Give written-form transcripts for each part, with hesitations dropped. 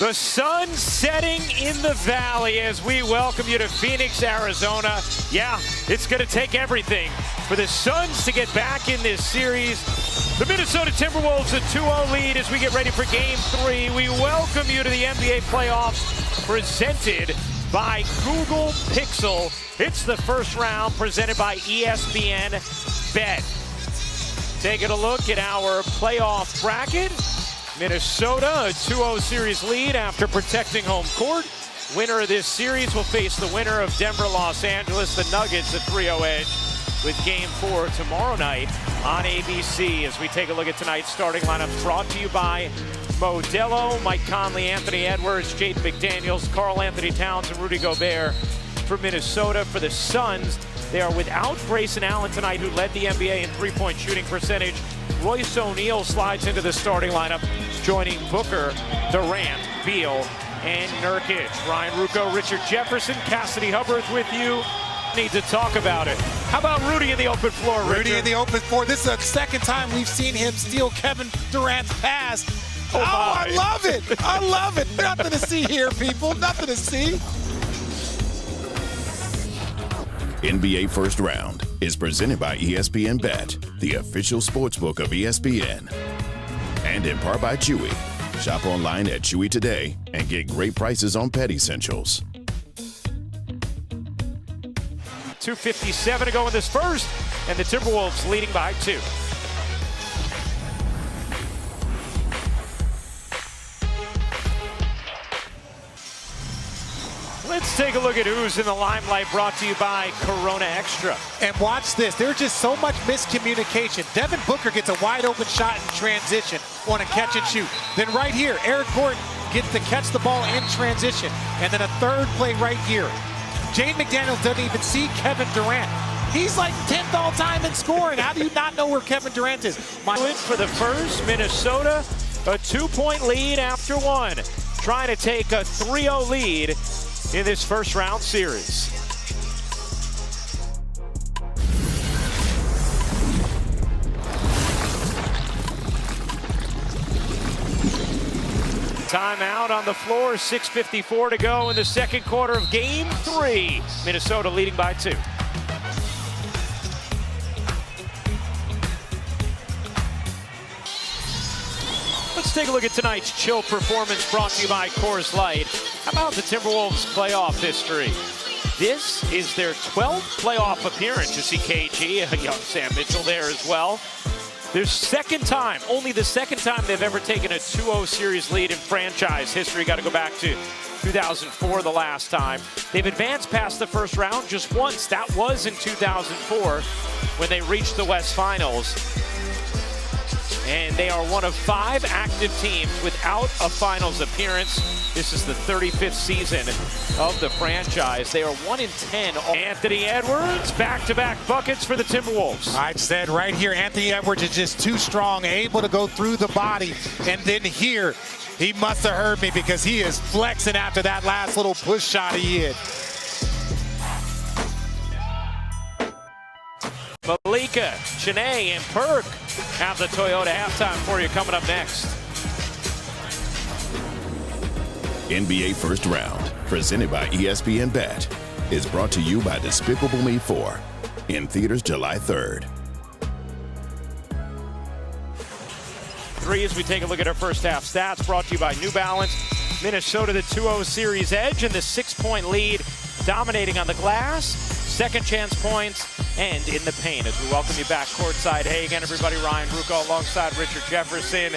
The sun setting in the valley as we welcome you to Phoenix, Arizona. Yeah, it's going to take everything for the Suns to get back in this series. The Minnesota Timberwolves a 2-0 lead as we get ready for Game 3. We welcome you to the NBA playoffs presented by Google Pixel. It's the first round presented by ESPN Bet. Taking a look at our playoff bracket. Minnesota, a 2-0 series lead after protecting home court. Winner of this series will face the winner of Denver, Los Angeles, the Nuggets, a 3-0 edge with Game 4 tomorrow night on ABC. As we take a look at tonight's starting lineups, brought to you by Modelo, Mike Conley, Anthony Edwards, Jaden McDaniels, Karl Anthony Towns, and Rudy Gobert for Minnesota. For the Suns, they are without Grayson Allen tonight, who led the NBA in three-point shooting percentage. Royce O'Neal slides into the starting lineup, joining Booker, Durant, Beal, and Nurkic. Ryan Ruocco, Richard Jefferson, Cassidy Hubbard with you. Need to talk about it. How about Rudy in the open floor, Richard? Rudy in the open floor. This is the second time we've seen him steal Kevin Durant's pass. Oh, I love it. I love it. Nothing to see here, people. Nothing to see. NBA First Round is presented by ESPN Bet, the official sportsbook of ESPN. And in part by Chewy. Shop online at Chewy today and get great prices on pet essentials. 2:57 to go in this first, and the Timberwolves leading by 2. Let's take a look at who's in the limelight, brought to you by Corona Extra. And watch this. There's just so much miscommunication. Devin Booker gets a wide open shot in transition on a catch and shoot. Then right here, Eric Gordon gets to catch the ball in transition. And then a third play right here. Jaden McDaniels doesn't even see Kevin Durant. He's like 10th all time in scoring. How do you not know where Kevin Durant is? Win for the first, Minnesota, a 2-point lead after one. Trying to take a 3-0 lead in this first round series. Timeout on the floor, 6:54 to go in the second quarter of Game 3. Minnesota leading by 2. Let's take a look at tonight's chill performance brought to you by Coors Light. How about the Timberwolves' playoff history? This is their 12th playoff appearance. You see KG, a young Sam Mitchell there as well. Their second time, only the second time they've ever taken a 2-0 series lead in franchise history. Got to go back to 2004 the last time. They've advanced past the first round just once. That was in 2004 when they reached the West Finals. And they are one of 5 active teams without a finals appearance. This is the 35th season of the franchise. They are 1-10. Anthony Edwards, back-to-back buckets for the Timberwolves. I said right here, Anthony Edwards is just too strong, able to go through the body. And then here, he must have heard me because he is flexing after that last little push shot he hit. Malika, Chene, and Perk have the Toyota halftime for you coming up next. NBA First Round, presented by ESPN Bet, is brought to you by Despicable Me 4, in theaters July 3rd. 3 as we take a look at our first half stats, brought to you by New Balance. Minnesota, the 2-0 series edge and the 6-point lead, dominating on the glass, second chance points, and in the paint. As we welcome you back courtside. Hey again, everybody, Ryan Ruocco alongside Richard Jefferson.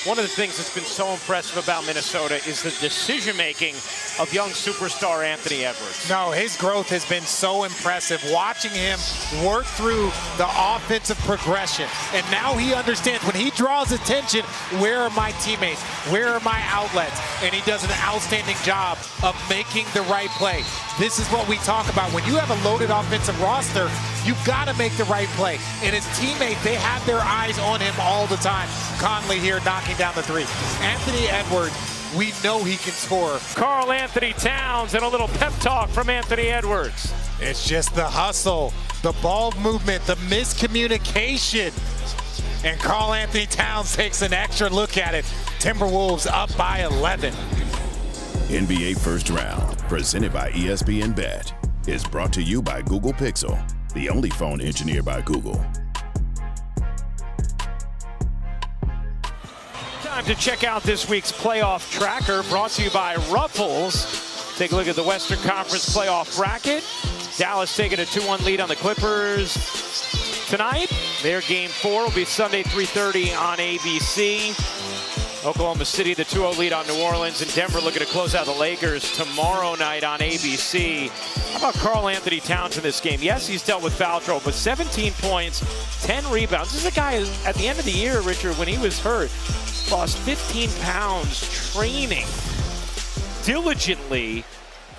One of the things that's been so impressive about Minnesota is the decision-making of young superstar Anthony Edwards. No, his growth has been so impressive. Watching him work through the offensive progression. And now he understands when he draws attention, where are my teammates? Where are my outlets? And he does an outstanding job of making the right play. This is what we talk about. When you have a loaded offensive roster, you've got to make the right play. And his teammates, they have their eyes on him all the time. Conley here knocking down the 3. Anthony Edwards, we know he can score. Karl Anthony Towns and a little pep talk from Anthony Edwards. It's just the hustle, the ball movement, the miscommunication. And Karl Anthony Towns takes an extra look at it. Timberwolves up by 11. NBA First Round, presented by ESPN Bet, is brought to you by Google Pixel, the only phone engineered by Google. Time to check out this week's playoff tracker, brought to you by Ruffles. Take a look at the Western Conference playoff bracket. Dallas taking a 2-1 lead on the Clippers tonight. Their game 4 will be Sunday, 3:30 on ABC. Oklahoma City, the 2-0 lead on New Orleans, and Denver looking to close out the Lakers tomorrow night on ABC. How about Karl Anthony Towns in this game? Yes, he's dealt with foul trouble, but 17 points, 10 rebounds. This is a guy who, at the end of the year, Richard, when he was hurt, lost 15 pounds training diligently.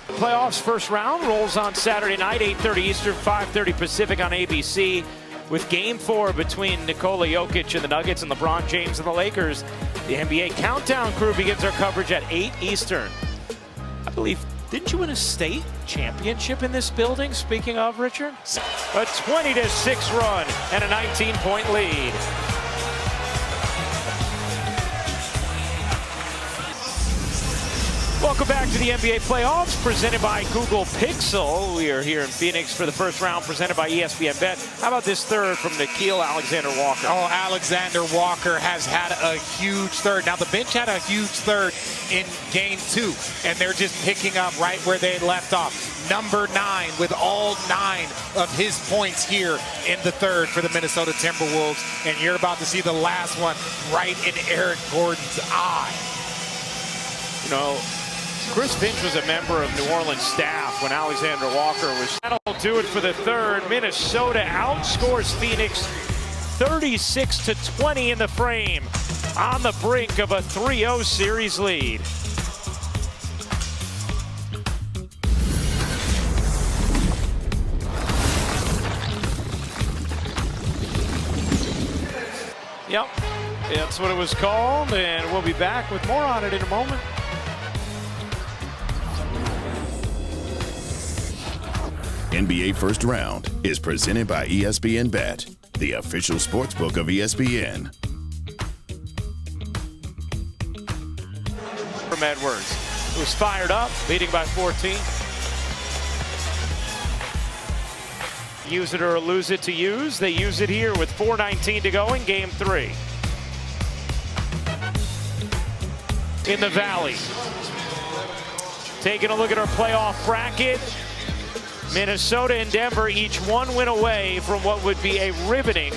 The playoffs first round rolls on Saturday night, 8:30 Eastern, 5:30 Pacific on ABC, with Game 4 between Nikola Jokic and the Nuggets and LeBron James and the Lakers. The NBA Countdown crew begins our coverage at 8 Eastern. I believe, didn't you win a state championship in this building, speaking of, Richard? A 20-6 run and a 19-point lead. Welcome back to the NBA playoffs, presented by Google Pixel. We are here in Phoenix for the first round, presented by ESPN Bet. How about this third from Nickeil Alexander-Walker? Oh, Alexander-Walker has had a huge third. Now, the bench had a huge third in game 2, and they're just picking up right where they left off. Number 9 with all 9 of his points here in the third for the Minnesota Timberwolves. And you're about to see the last one right in Eric Gordon's eye. You know, Chris Finch was a member of New Orleans staff when Alexander Walker was. That'll do it for the third. Minnesota outscores Phoenix 36-20 in the frame, on the brink of a 3-0 series lead. Yep, that's what it was called, and we'll be back with more on it in a moment. NBA First Round is presented by ESPN Bet, the official sportsbook of ESPN. From Edwards, who was fired up, leading by 14. Use it or lose it to use. They use it here with 4:19 to go in game 3. In the Valley. Taking a look at our playoff bracket. Minnesota and Denver each one win away from what would be a riveting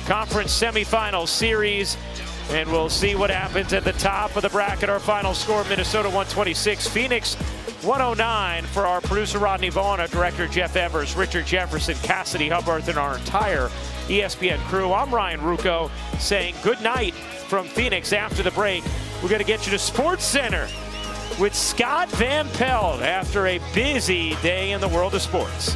conference semifinal series. And we'll see what happens at the top of the bracket. Our final score, Minnesota 126, Phoenix 109. For our producer Rodney Vaughn, our director Jeff Evers, Richard Jefferson, Cassidy Hubbard, and our entire ESPN crew, I'm Ryan Rucco saying good night from Phoenix. After the break, we're going to get you to Sports Center with Scott Van Pelt after a busy day in the world of sports.